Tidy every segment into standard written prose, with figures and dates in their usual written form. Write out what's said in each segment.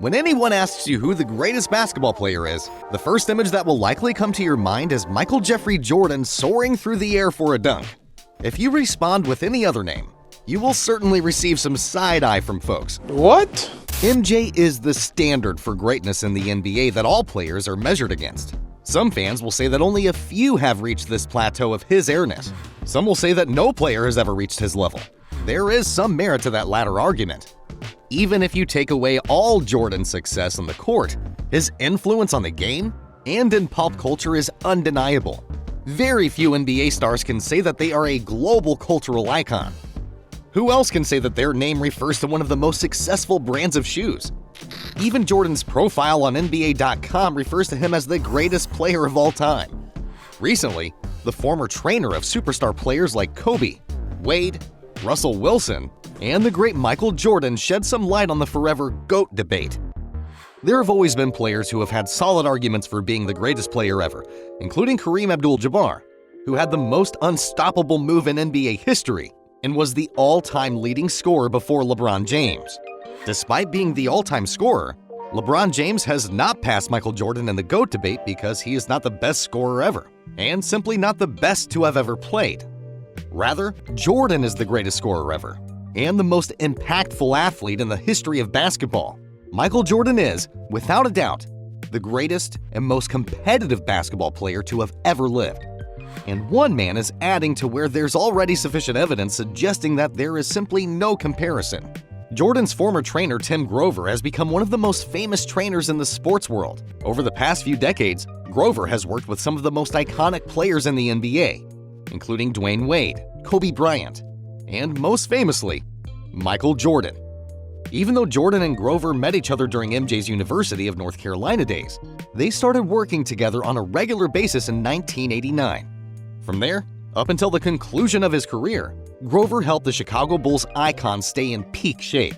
When anyone asks you who the greatest basketball player is, the first image that will likely come to your mind is Michael Jeffrey Jordan soaring through the air for a dunk. If you respond with any other name, you will certainly receive some side-eye from folks. What? MJ is the standard for greatness in the NBA that all players are measured against. Some fans will say that only a few have reached this plateau of his airness. Some will say that no player has ever reached his level. There is some merit to that latter argument. Even if you take away all Jordan's success on the court, his influence on the game and in pop culture is undeniable. Very few NBA stars can say that they are a global cultural icon. Who else can say that their name refers to one of the most successful brands of shoes? Even Jordan's profile on NBA.com refers to him as the greatest player of all time. Recently, the former trainer of superstar players like Kobe, Wade, Russell Wilson, and the great Michael Jordan shed some light on the forever GOAT debate. There have always been players who have had solid arguments for being the greatest player ever, including Kareem Abdul-Jabbar, who had the most unstoppable move in NBA history and was the all-time leading scorer before LeBron James. Despite being the all-time scorer, LeBron James has not passed Michael Jordan in the GOAT debate because he is not the best scorer ever, and simply not the best to have ever played. Rather, Jordan is the greatest scorer ever, and the most impactful athlete in the history of basketball. Michael Jordan is, without a doubt, the greatest and most competitive basketball player to have ever lived. And one man is adding to where there's already sufficient evidence suggesting that there is simply no comparison. Jordan's former trainer Tim Grover has become one of the most famous trainers in the sports world. Over the past few decades, Grover has worked with some of the most iconic players in the NBA, including Dwayne Wade, Kobe Bryant, and most famously, Michael Jordan. Even though Jordan and Grover met each other during MJ's University of North Carolina days, they started working together on a regular basis in 1989. From there, up until the conclusion of his career, Grover helped the Chicago Bulls icon stay in peak shape.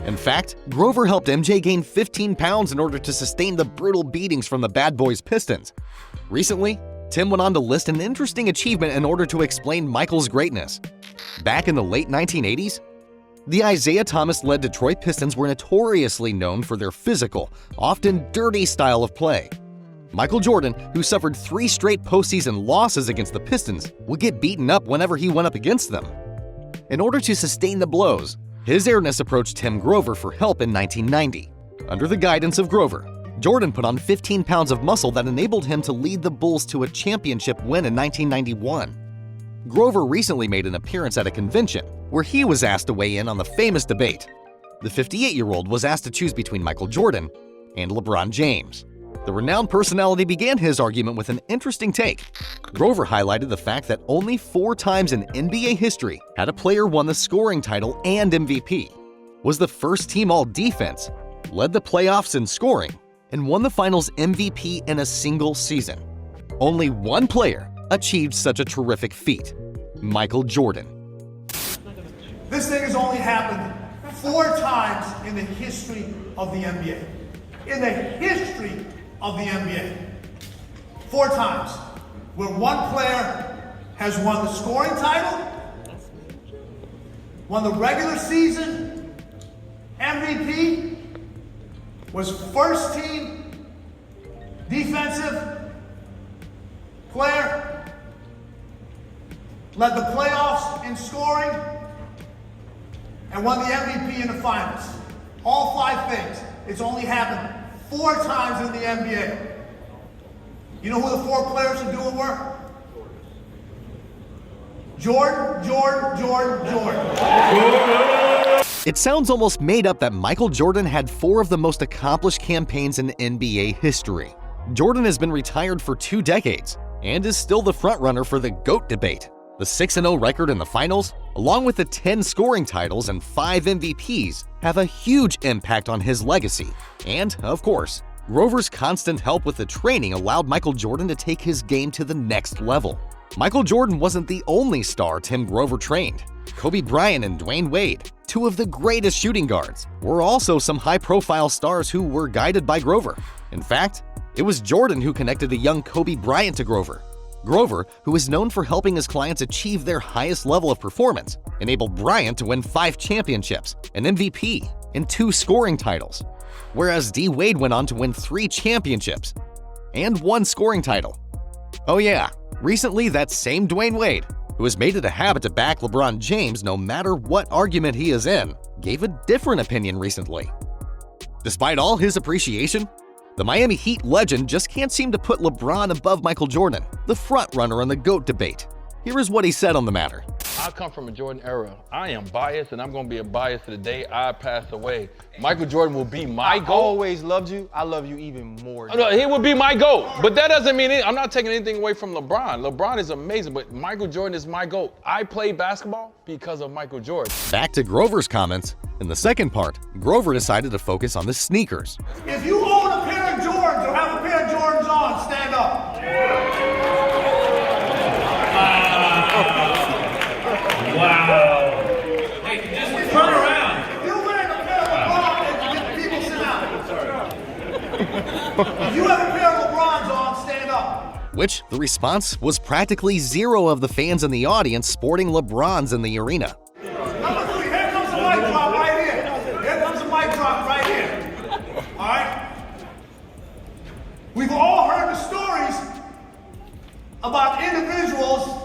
In fact, Grover helped MJ gain 15 pounds in order to sustain the brutal beatings from the Bad Boys Pistons. Recently, Tim went on to list an interesting achievement in order to explain Michael's greatness. Back in the late 1980s, the Isaiah Thomas-led Detroit Pistons were notoriously known for their physical, often dirty style of play. Michael Jordan, who suffered 3 straight postseason losses against the Pistons, would get beaten up whenever he went up against them. In order to sustain the blows, his airness approached Tim Grover for help in 1990. Under the guidance of Grover, Jordan put on 15 pounds of muscle that enabled him to lead the Bulls to a championship win in 1991. Grover recently made an appearance at a convention where he was asked to weigh in on the famous debate. The 58-year-old was asked to choose between Michael Jordan and LeBron James. The renowned personality began his argument with an interesting take. Grover highlighted the fact that only 4 times in NBA history had a player won the scoring title and MVP, was the first team all-defense, led the playoffs in scoring, and won the finals MVP in a single season. Only one player achieved such a terrific feat: Michael Jordan. This thing has only happened 4 times in the history of the NBA. In the history of the NBA. 4 times where one player has won the scoring title, won the regular season MVP, was first team defensive player, led the playoffs in scoring, and won the MVP in the finals. All 5 things. It's only happened 4 times in the NBA. You know who the 4 players who do it were? Jordan. It sounds almost made up that Michael Jordan had 4 of the most accomplished campaigns in NBA history. Jordan has been retired for 2 decades and is still the frontrunner for the GOAT debate. The 6-0 record in the finals, along with the 10 scoring titles and 5 MVPs, have a huge impact on his legacy. And, of course, Grover's constant help with the training allowed Michael Jordan to take his game to the next level. Michael Jordan wasn't the only star Tim Grover trained. Kobe Bryant and Dwayne Wade, 2 of the greatest shooting guards, were also some high-profile stars who were guided by Grover. In fact, it was Jordan who connected a young Kobe Bryant to Grover. Grover, who is known for helping his clients achieve their highest level of performance, enabled Bryant to win 5 championships, an MVP, and 2 scoring titles. whereas D. Wade went on to win 3 championships and 1 scoring title. Oh yeah, recently that same Dwayne Wade, who has made it a habit to back LeBron James no matter what argument he is in, gave a different opinion recently. Despite all his appreciation, the Miami Heat legend just can't seem to put LeBron above Michael Jordan, the frontrunner in the GOAT debate. Here is what he said on the matter. I come from a Jordan era. I am biased, and I'm going to be a bias to the day I pass away. Michael Jordan will be my GOAT. I always loved you. I love you even more. No, he would be my GOAT, but that doesn't mean I'm not taking anything away from LeBron. LeBron is amazing, but Michael Jordan is my GOAT. I play basketball because of Michael Jordan. Back to Grover's comments. In the second part, Grover decided to focus on the sneakers. If you own a pair of Jordans or have a pair of Jordans on, stand up. Wow. Hey, just turn around. If you're wearing a pair of LeBron, people sit down. If you have a pair of LeBrons on, stand up. Which the response was practically 0 of the fans in the audience sporting LeBrons in the arena. Number 3, here comes a mic drop right here. Here comes a mic drop right here. All right? We've all heard the stories about individuals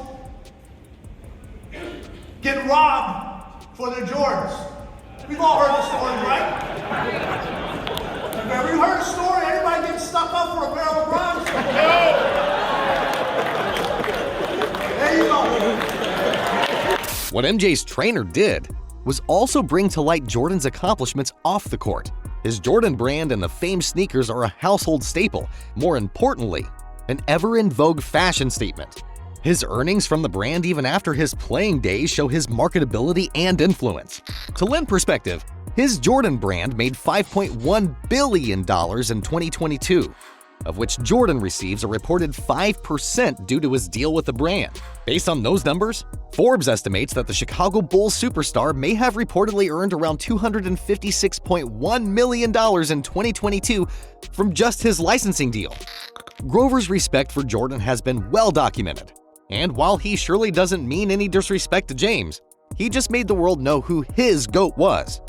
get robbed for their Jordans. We've all heard the stories, right? Have you heard a story? Anybody getting stuck up for a pair of LeBrons? There you go. What MJ's trainer did was also bring to light Jordan's accomplishments off the court. His Jordan brand and the famed sneakers are a household staple. More importantly, an ever-in-vogue fashion statement. His earnings from the brand even after his playing days show his marketability and influence. To lend perspective, his Jordan brand made $5.1 billion in 2022, of which Jordan receives a reported 5% due to his deal with the brand. Based on those numbers, Forbes estimates that the Chicago Bulls superstar may have reportedly earned around $256.1 million in 2022 from just his licensing deal. Grover's respect for Jordan has been well documented. And while he surely doesn't mean any disrespect to James, he just made the world know who his GOAT was.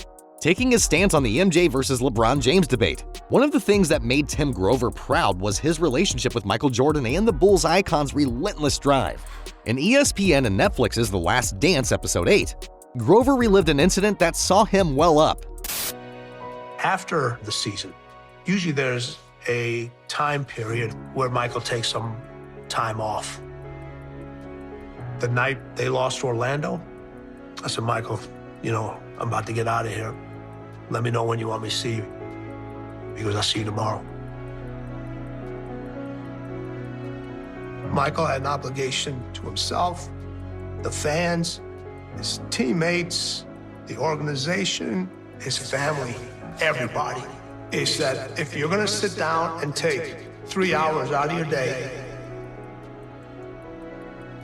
Taking his stance on the MJ versus LeBron James debate, one of the things that made Tim Grover proud was his relationship with Michael Jordan and the Bulls icon's relentless drive. In ESPN and Netflix's The Last Dance Episode 8, Grover relived an incident that saw him well up. After the season, usually there's a time period where Michael takes some time off. The night they lost to Orlando, I said, Michael, I'm about to get out of here. Let me know when you want me to see you, because I'll see you tomorrow. Michael had an obligation to himself, the fans, his teammates, the organization, his family, everybody. He said, if you're gonna sit down and take 3 hours out of your day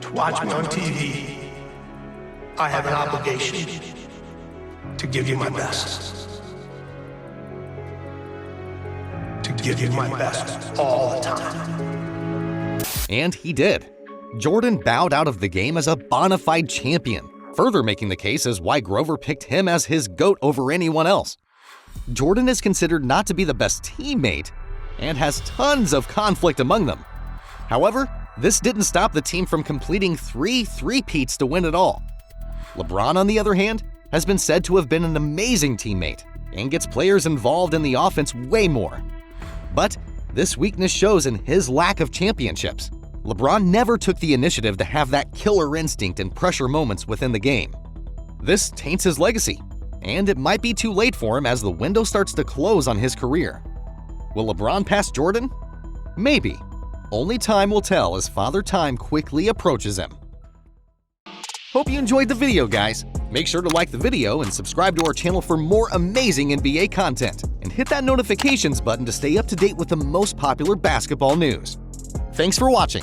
to watch me on TV, I have an obligation to give you my best. To give you my best all the time. And he did. Jordan bowed out of the game as a bona fide champion, further making the case as why Grover picked him as his GOAT over anyone else. Jordan is considered not to be the best teammate and has tons of conflict among them. However, this didn't stop the team from completing 3 three-peats to win it all. LeBron, on the other hand, has been said to have been an amazing teammate and gets players involved in the offense way more. But this weakness shows in his lack of championships. LeBron never took the initiative to have that killer instinct in pressure moments within the game. This taints his legacy, and it might be too late for him as the window starts to close on his career. Will LeBron pass Jordan? Maybe. Only time will tell as Father Time quickly approaches him. Hope you enjoyed the video, guys. Make sure to like the video and subscribe to our channel for more amazing NBA content. And hit that notifications button to stay up to date with the most popular basketball news. Thanks for watching.